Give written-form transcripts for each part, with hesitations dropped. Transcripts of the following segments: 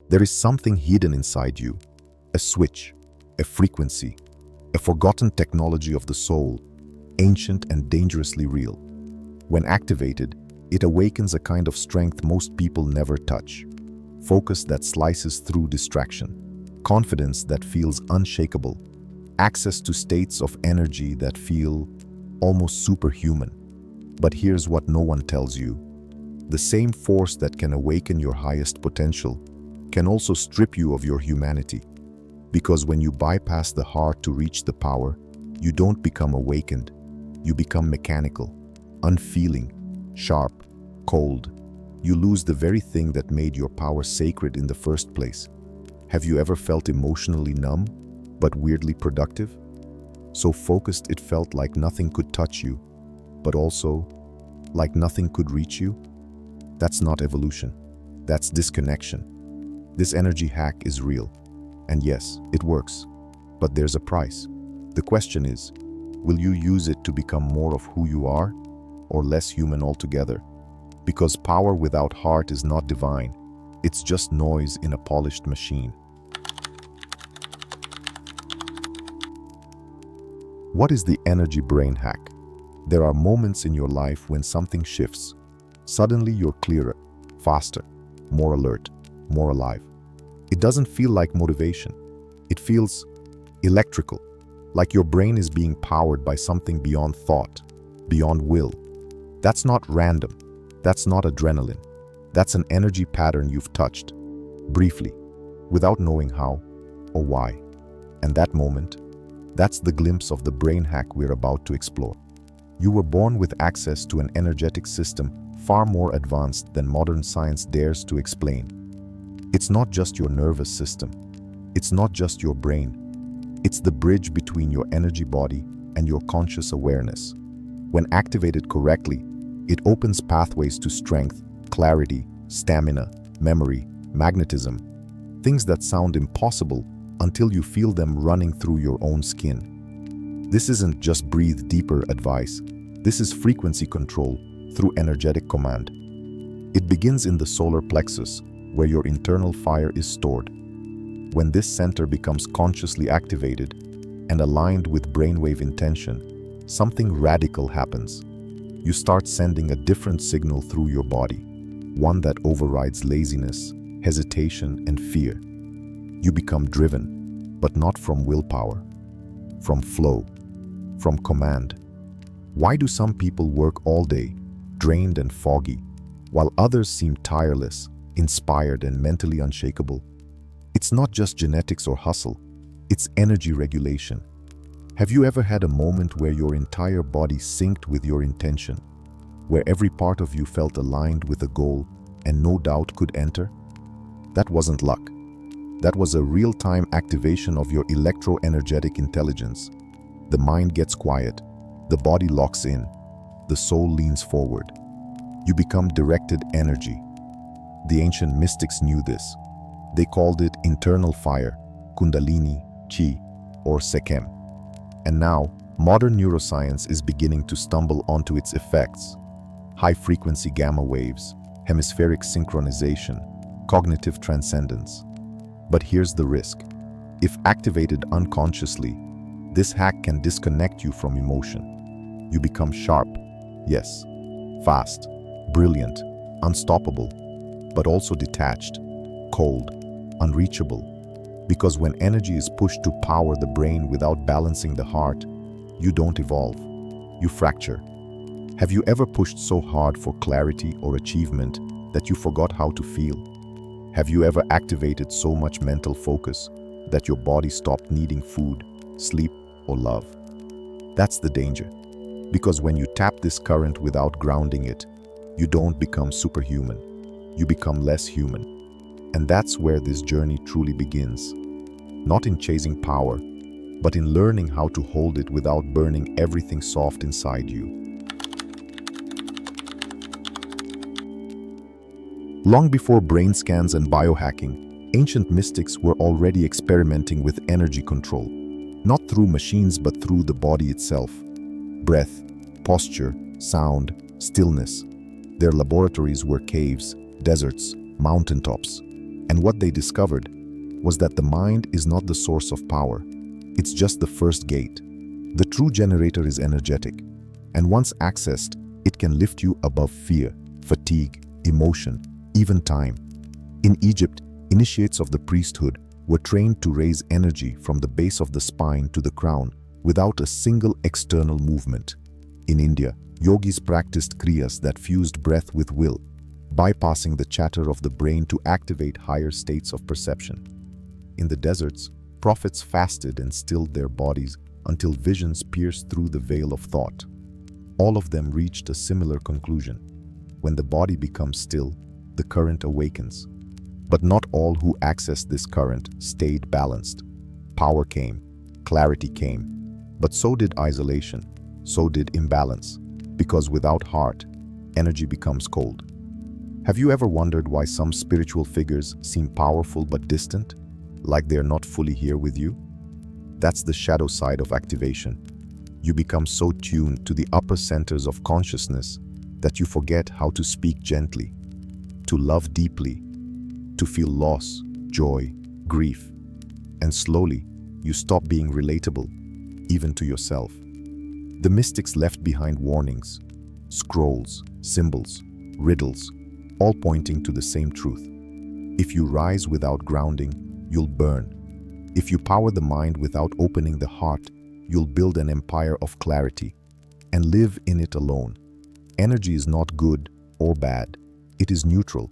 There is something hidden inside you, a switch, a frequency, a forgotten technology of the soul, ancient and dangerously real. When activated, it awakens a kind of strength most people never touch. Focus that slices through distraction, confidence that feels unshakable, access to states of energy that feel almost superhuman. But here's what no one tells you. The same force that can awaken your highest potential can also strip you of your humanity. Because when you bypass the heart to reach the power, you don't become awakened. You become mechanical, unfeeling, sharp, cold. You lose the very thing that made your power sacred in the first place. Have you ever felt emotionally numb, but weirdly productive? So focused it felt like nothing could touch you, but also like nothing could reach you? That's not evolution. That's disconnection. This energy hack is real. And yes, it works. But there's a price. The question is, will you use it to become more of who you are, or less human altogether? Because power without heart is not divine. It's just noise in a polished machine. What is the energy brain hack? There are moments in your life when something shifts. Suddenly you're clearer, faster, more alert, more alive. It doesn't feel like motivation. It feels electrical, like your brain is being powered by something beyond thought, beyond will. That's not random. That's not adrenaline. That's an energy pattern you've touched, briefly, without knowing how or why. And that moment, that's the glimpse of the brain hack we're about to explore. You were born with access to an energetic system far more advanced than modern science dares to explain. It's not just your nervous system. It's not just your brain. It's the bridge between your energy body and your conscious awareness. When activated correctly, it opens pathways to strength, clarity, stamina, memory, magnetism, things that sound impossible until you feel them running through your own skin. This isn't just breathe deeper advice. This is frequency control through energetic command. It begins in the solar plexus, where your internal fire is stored. When this center becomes consciously activated and aligned with brainwave intention, something radical happens. You start sending a different signal through your body, one that overrides laziness, hesitation, and fear. You become driven, but not from willpower, from flow, from command. Why do some people work all day, drained and foggy, while others seem tireless, inspired, and mentally unshakable? It's not just genetics or hustle, it's energy regulation. Have you ever had a moment where your entire body synced with your intention, where every part of you felt aligned with a goal and no doubt could enter? That wasn't luck. That was a real-time activation of your electro-energetic intelligence. The mind gets quiet, the body locks in, the soul leans forward. You become directed energy. The ancient mystics knew this. They called it internal fire, kundalini, chi, or sekem. And now, modern neuroscience is beginning to stumble onto its effects. High-frequency gamma waves, hemispheric synchronization, cognitive transcendence. But here's the risk. If activated unconsciously, this hack can disconnect you from emotion. You become sharp, yes, fast, brilliant, unstoppable, but also detached, cold, unreachable. Because when energy is pushed to power the brain without balancing the heart, you don't evolve, you fracture. Have you ever pushed so hard for clarity or achievement that you forgot how to feel? Have you ever activated so much mental focus that your body stopped needing food, sleep, or love? That's the danger. Because when you tap this current without grounding it, you don't become superhuman. You become less human. And that's where this journey truly begins. Not in chasing power, but in learning how to hold it without burning everything soft inside you. Long before brain scans and biohacking, ancient mystics were already experimenting with energy control, not through machines but through the body itself. Breath, posture, sound, stillness. Their laboratories were caves, deserts, mountaintops. And what they discovered was that the mind is not the source of power. It's just the first gate. The true generator is energetic, and once accessed, it can lift you above fear, fatigue, emotion, even time. In Egypt, initiates of the priesthood were trained to raise energy from the base of the spine to the crown without a single external movement. In India, yogis practiced kriyas that fused breath with will, bypassing the chatter of the brain to activate higher states of perception. In the deserts, prophets fasted and stilled their bodies until visions pierced through the veil of thought. All of them reached a similar conclusion. When the body becomes still, the current awakens. But not all who accessed this current stayed balanced. Power came, clarity came, but so did isolation, so did imbalance, because without heart, energy becomes cold. Have you ever wondered why some spiritual figures seem powerful but distant, like they're not fully here with you? That's the shadow side of activation. You become so tuned to the upper centers of consciousness that you forget how to speak gently, to love deeply, to feel loss, joy, grief. And slowly, you stop being relatable, even to yourself. The mystics left behind warnings, scrolls, symbols, riddles, all pointing to the same truth. If you rise without grounding, you'll burn. If you power the mind without opening the heart, you'll build an empire of clarity and live in it alone. Energy is not good or bad. It is neutral.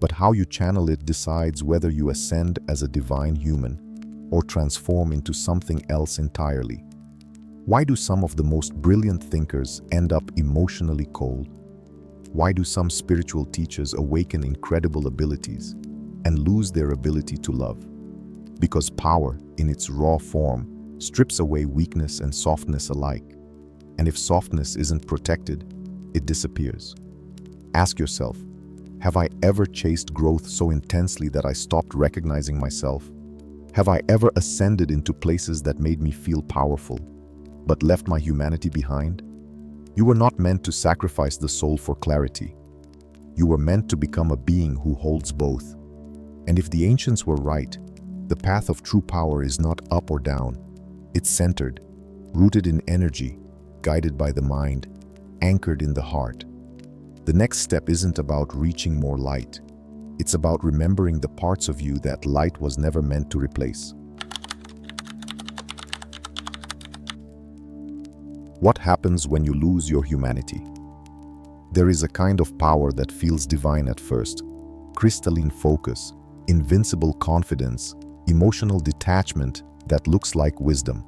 But how you channel it decides whether you ascend as a divine human or transform into something else entirely. Why do some of the most brilliant thinkers end up emotionally cold? Why do some spiritual teachers awaken incredible abilities and lose their ability to love? Because power, in its raw form, strips away weakness and softness alike. And if softness isn't protected, it disappears. Ask yourself, have I ever chased growth so intensely that I stopped recognizing myself? Have I ever ascended into places that made me feel powerful, but left my humanity behind? You were not meant to sacrifice the soul for clarity. You were meant to become a being who holds both. And if the ancients were right, the path of true power is not up or down. It's centered, rooted in energy, guided by the mind, anchored in the heart. The next step isn't about reaching more light. It's about remembering the parts of you that light was never meant to replace. What happens when you lose your humanity? There is a kind of power that feels divine at first. Crystalline focus, invincible confidence, emotional detachment that looks like wisdom.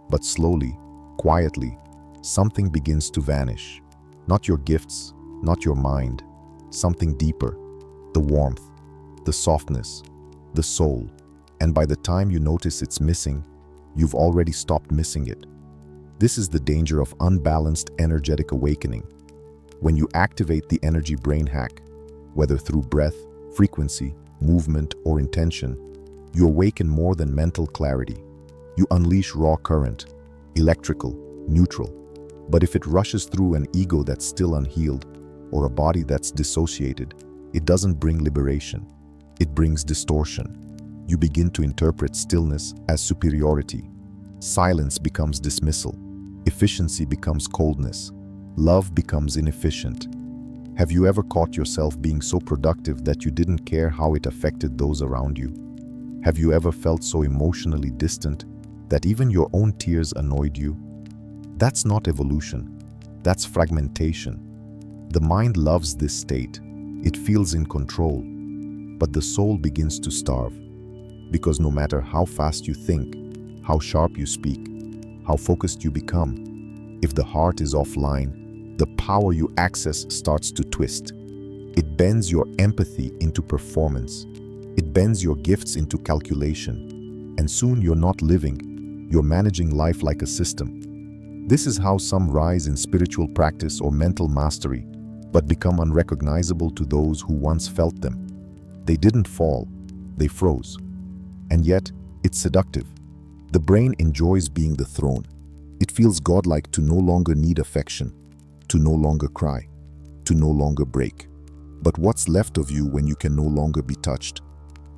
But slowly, quietly, something begins to vanish. Not your gifts, not your mind, something deeper. The warmth, the softness, the soul. And by the time you notice it's missing, you've already stopped missing it. This is the danger of unbalanced energetic awakening. When you activate the energy brain hack, whether through breath, frequency, movement, or intention, you awaken more than mental clarity. You unleash raw current, electrical, neutral. But if it rushes through an ego that's still unhealed, or a body that's dissociated, it doesn't bring liberation. It brings distortion. You begin to interpret stillness as superiority. Silence becomes dismissal. Efficiency becomes coldness. Love becomes inefficient. Have you ever caught yourself being so productive that you didn't care how it affected those around you? Have you ever felt so emotionally distant that even your own tears annoyed you? That's not evolution. That's fragmentation. The mind loves this state. It feels in control. But the soul begins to starve. Because no matter how fast you think, how sharp you speak, how focused you become, if the heart is offline, the power you access starts to twist. It bends your empathy into performance. It bends your gifts into calculation. And soon you're not living, you're managing life like a system. This is how some rise in spiritual practice or mental mastery, but become unrecognizable to those who once felt them. They didn't fall, they froze. And yet, it's seductive. The brain enjoys being the throne. It feels godlike to no longer need affection, to no longer cry, to no longer break. But what's left of you when you can no longer be touched?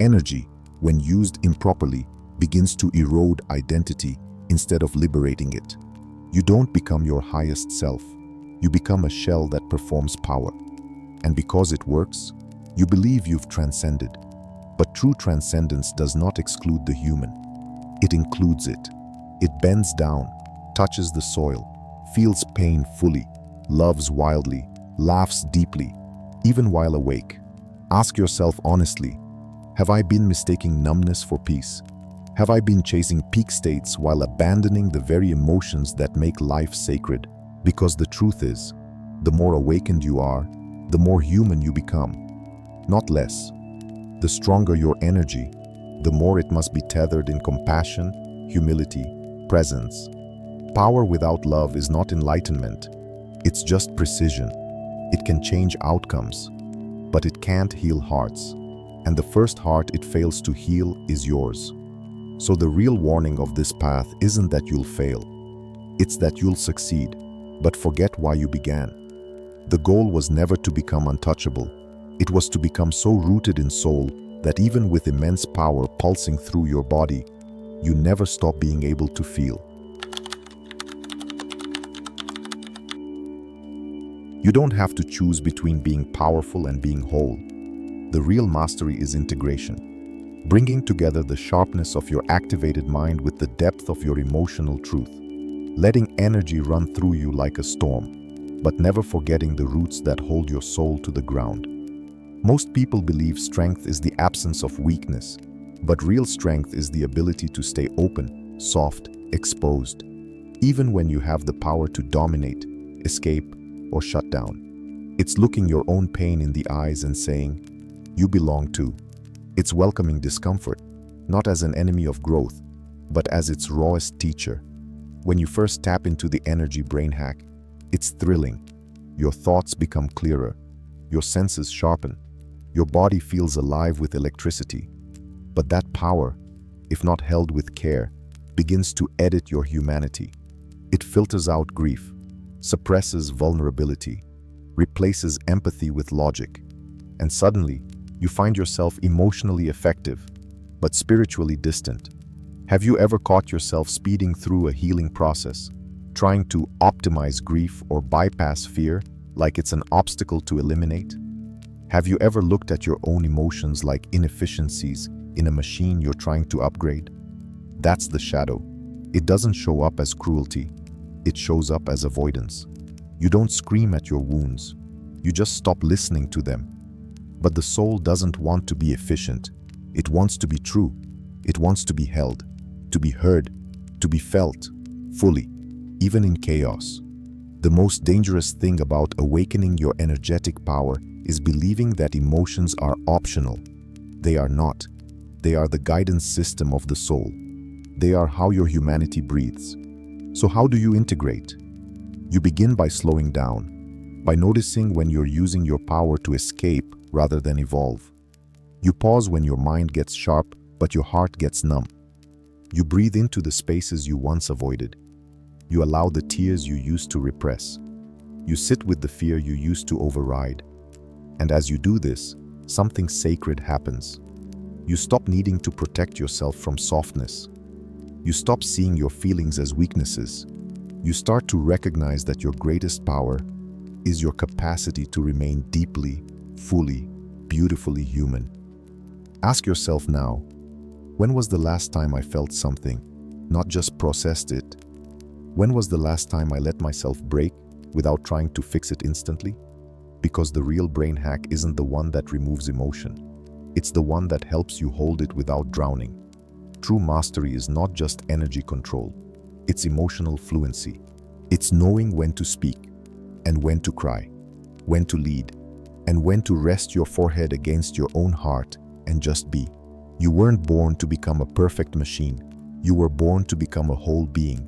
Energy, when used improperly, begins to erode identity instead of liberating it. You don't become your highest self. You become a shell that performs power. And because it works, you believe you've transcended. But true transcendence does not exclude the human. It includes it. It bends down, touches the soil, feels pain fully, loves wildly, laughs deeply, even while awake. Ask yourself honestly, have I been mistaking numbness for peace? Have I been chasing peak states while abandoning the very emotions that make life sacred? Because the truth is, the more awakened you are, the more human you become, not less. The stronger your energy, the more it must be tethered in compassion, humility, presence. Power without love is not enlightenment. It's just precision. It can change outcomes, but it can't heal hearts. And the first heart it fails to heal is yours. So the real warning of this path isn't that you'll fail. It's that you'll succeed, but forget why you began. The goal was never to become untouchable. It was to become so rooted in soul that even with immense power pulsing through your body, you never stop being able to feel. You don't have to choose between being powerful and being whole. The real mastery is integration, bringing together the sharpness of your activated mind with the depth of your emotional truth, letting energy run through you like a storm, but never forgetting the roots that hold your soul to the ground. Most people believe strength is the absence of weakness, but real strength is the ability to stay open, soft, exposed, even when you have the power to dominate, escape, or shut down. It's looking your own pain in the eyes and saying, "You belong too." It's welcoming discomfort, not as an enemy of growth, but as its rawest teacher. When you first tap into the energy brain hack, it's thrilling. Your thoughts become clearer, your senses sharpen, your body feels alive with electricity. But that power, if not held with care, begins to edit your humanity. It filters out grief, suppresses vulnerability, replaces empathy with logic, and suddenly you find yourself emotionally effective, but spiritually distant. Have you ever caught yourself speeding through a healing process, trying to optimize grief or bypass fear like it's an obstacle to eliminate? Have you ever looked at your own emotions like inefficiencies in a machine you're trying to upgrade? That's the shadow. It doesn't show up as cruelty. It shows up as avoidance. You don't scream at your wounds. You just stop listening to them. But the soul doesn't want to be efficient. It wants to be true. It wants to be held, to be heard, to be felt, fully, even in chaos. The most dangerous thing about awakening your energetic power is believing that emotions are optional. They are not. They are the guidance system of the soul. They are how your humanity breathes. So how do you integrate? You begin by slowing down, by noticing when you're using your power to escape rather than evolve. You pause when your mind gets sharp, but your heart gets numb. You breathe into the spaces you once avoided. You allow the tears you used to repress. You sit with the fear you used to override. And as you do this, something sacred happens. You stop needing to protect yourself from softness. You stop seeing your feelings as weaknesses. You start to recognize that your greatest power is your capacity to remain deeply, fully, beautifully human. Ask yourself now, when was the last time I felt something, not just processed it? When was the last time I let myself break without trying to fix it instantly? Because the real brain hack isn't the one that removes emotion. It's the one that helps you hold it without drowning. True mastery is not just energy control. It's emotional fluency. It's knowing when to speak and when to cry, when to lead, and when to rest your forehead against your own heart and just be. You weren't born to become a perfect machine. You were born to become a whole being,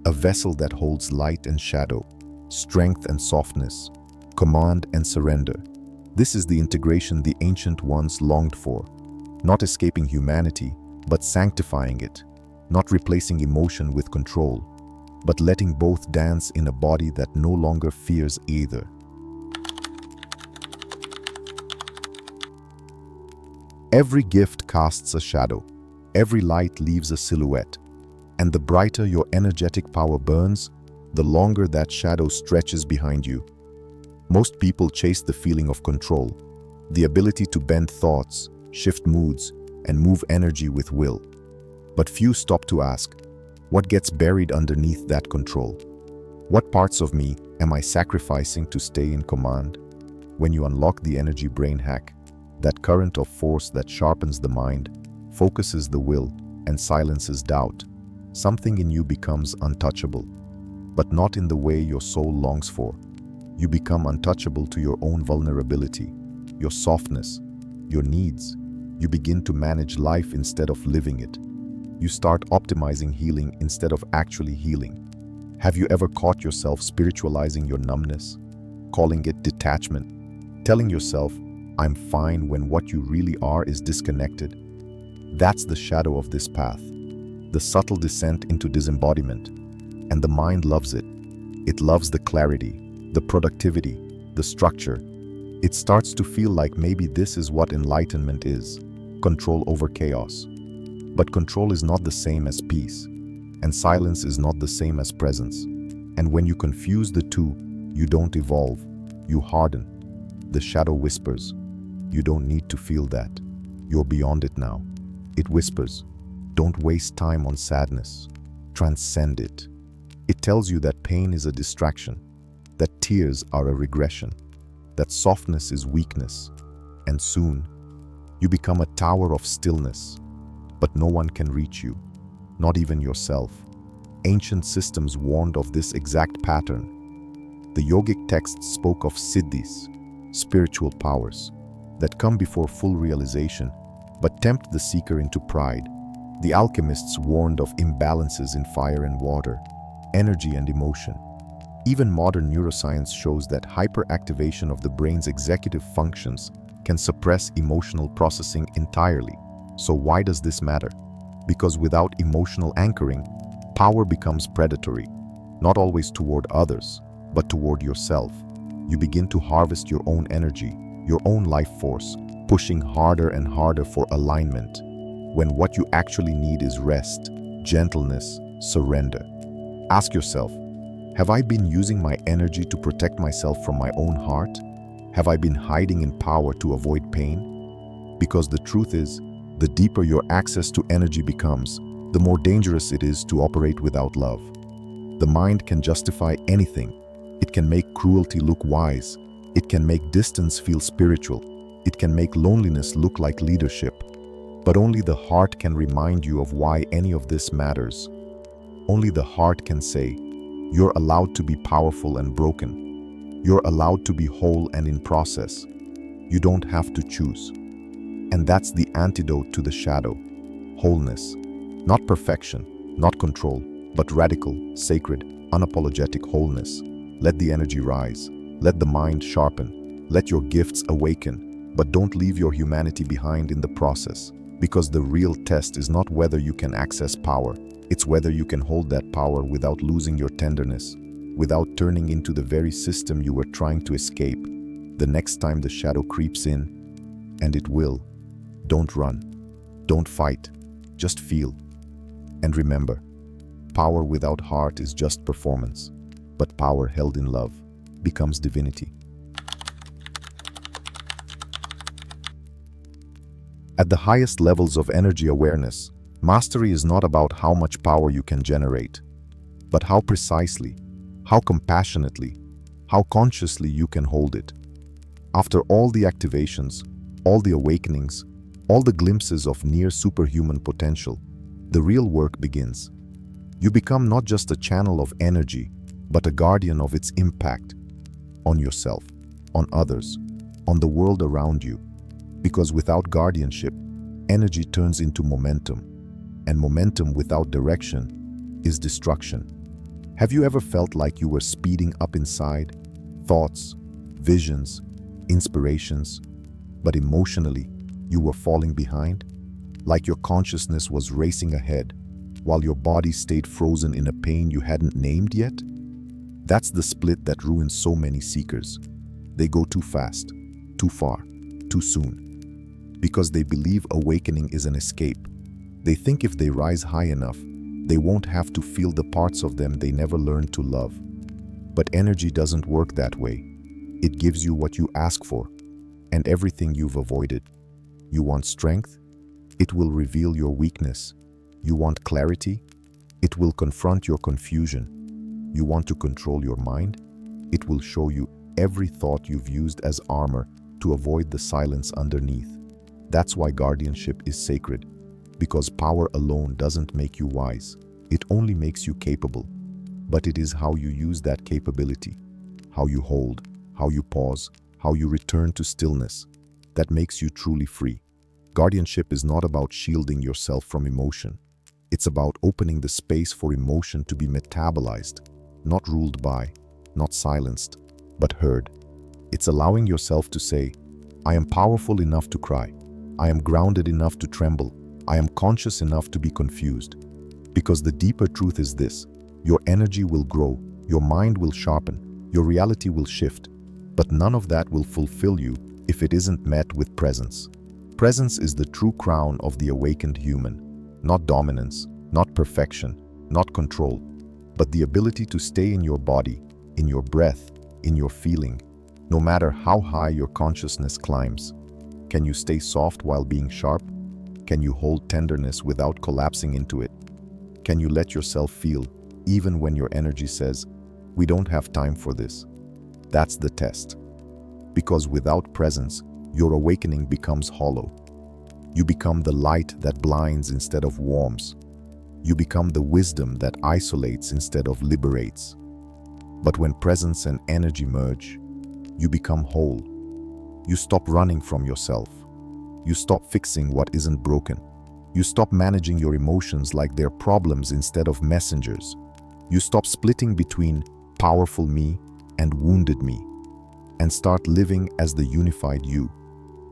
a vessel that holds light and shadow, strength and softness, command and surrender. This is the integration the ancient ones longed for, not escaping humanity, but sanctifying it, not replacing emotion with control, but letting both dance in a body that no longer fears either. Every gift casts a shadow. Every light leaves a silhouette. And the brighter your energetic power burns, the longer that shadow stretches behind you. Most people chase the feeling of control, the ability to bend thoughts, shift moods, and move energy with will. But few stop to ask, what gets buried underneath that control? What parts of me am I sacrificing to stay in command? When you unlock the energy brain hack, that current of force that sharpens the mind, focuses the will, and silences doubt, something in you becomes untouchable, but not in the way your soul longs for. You become untouchable to your own vulnerability, your softness, your needs. You begin to manage life instead of living it. You start optimizing healing instead of actually healing. Have you ever caught yourself spiritualizing your numbness, calling it detachment, telling yourself, I'm fine, when what you really are is disconnected? That's the shadow of this path, the subtle descent into disembodiment. And the mind loves it. It loves the clarity, the productivity, the structure. It starts to feel like maybe this is what enlightenment is, control over chaos. But control is not the same as peace, and silence is not the same as presence. And when you confuse the two, you don't evolve, you harden. The shadow whispers, you don't need to feel that. You're beyond it now. It whispers, don't waste time on sadness. Transcend it. It tells you that pain is a distraction, that tears are a regression, that softness is weakness. And soon, you become a tower of stillness. But no one can reach you, not even yourself. Ancient systems warned of this exact pattern. The yogic texts spoke of siddhis, spiritual powers, that come before full realization, but tempt the seeker into pride. The alchemists warned of imbalances in fire and water, energy and emotion. Even modern neuroscience shows that hyperactivation of the brain's executive functions can suppress emotional processing entirely. So why does this matter? Because without emotional anchoring, power becomes predatory, not always toward others, but toward yourself. You begin to harvest your own energy, your own life force, pushing harder and harder for alignment, when what you actually need is rest, gentleness, surrender. Ask yourself, have I been using my energy to protect myself from my own heart? Have I been hiding in power to avoid pain? Because the truth is, the deeper your access to energy becomes, the more dangerous it is to operate without love. The mind can justify anything. It can make cruelty look wise. It can make distance feel spiritual. It can make loneliness look like leadership. But only the heart can remind you of why any of this matters. Only the heart can say, you're allowed to be powerful and broken. You're allowed to be whole and in process. You don't have to choose. And that's the antidote to the shadow. Wholeness. Not perfection, not control, but radical, sacred, unapologetic wholeness. Let the energy rise. Let the mind sharpen. Let your gifts awaken. But don't leave your humanity behind in the process. Because the real test is not whether you can access power. It's whether you can hold that power without losing your tenderness, without turning into the very system you were trying to escape. The next time the shadow creeps in, and it will, don't run, don't fight, just feel. And remember, power without heart is just performance, but power held in love becomes divinity. At the highest levels of energy awareness, mastery is not about how much power you can generate, but how precisely, how compassionately, how consciously you can hold it. After all the activations, all the awakenings, all the glimpses of near superhuman potential, the real work begins. You become not just a channel of energy, but a guardian of its impact on yourself, on others, on the world around you. Because without guardianship, energy turns into momentum, and momentum without direction is destruction. Have you ever felt like you were speeding up inside? Thoughts, visions, inspirations, but emotionally, you were falling behind? Like your consciousness was racing ahead, while your body stayed frozen in a pain you hadn't named yet? That's the split that ruins so many seekers. They go too fast, too far, too soon. because they believe awakening is an escape. They think if they rise high enough, they won't have to feel the parts of them they never learned to love. But energy doesn't work that way. It gives you what you ask for, and everything you've avoided. You want strength? It will reveal your weakness. You want clarity? It will confront your confusion. You want to control your mind? It will show you every thought you've used as armor to avoid the silence underneath. That's why guardianship is sacred, because power alone doesn't make you wise. It only makes you capable. But it is how you use that capability, how you hold, how you pause, how you return to stillness, that makes you truly free. Guardianship is not about shielding yourself from emotion. It's about opening the space for emotion to be metabolized, not ruled by, not silenced, but heard. It's allowing yourself to say, I am powerful enough to cry. I am grounded enough to tremble. I am conscious enough to be confused. Because the deeper truth is this: your energy will grow, your mind will sharpen, your reality will shift, but none of that will fulfill you if it isn't met with presence. Presence is the true crown of the awakened human. Not dominance, not perfection, not control, but the ability to stay in your body, in your breath, in your feeling, no matter how high your consciousness climbs. Can you stay soft while being sharp? Can you hold tenderness without collapsing into it? Can you let yourself feel, even when your energy says, we don't have time for this? That's the test. Because without presence, your awakening becomes hollow. You become the light that blinds instead of warms. You become the wisdom that isolates instead of liberates. But when presence and energy merge, you become whole. You stop running from yourself. You stop fixing what isn't broken. You stop managing your emotions like they're problems instead of messengers. You stop splitting between powerful me and wounded me, and start living as the unified you.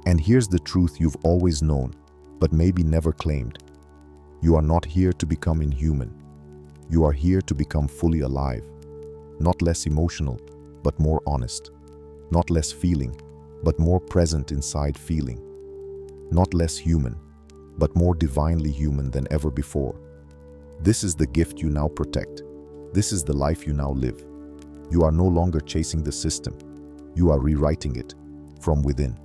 And here's the truth you've always known, but maybe never claimed. You are not here to become inhuman. You are here to become fully alive. Not less emotional, but more honest. Not less feeling, but more present inside feeling. Not less human, but more divinely human than ever before. This is the gift you now protect. This is the life you now live. You are no longer chasing the system. You are rewriting it from within.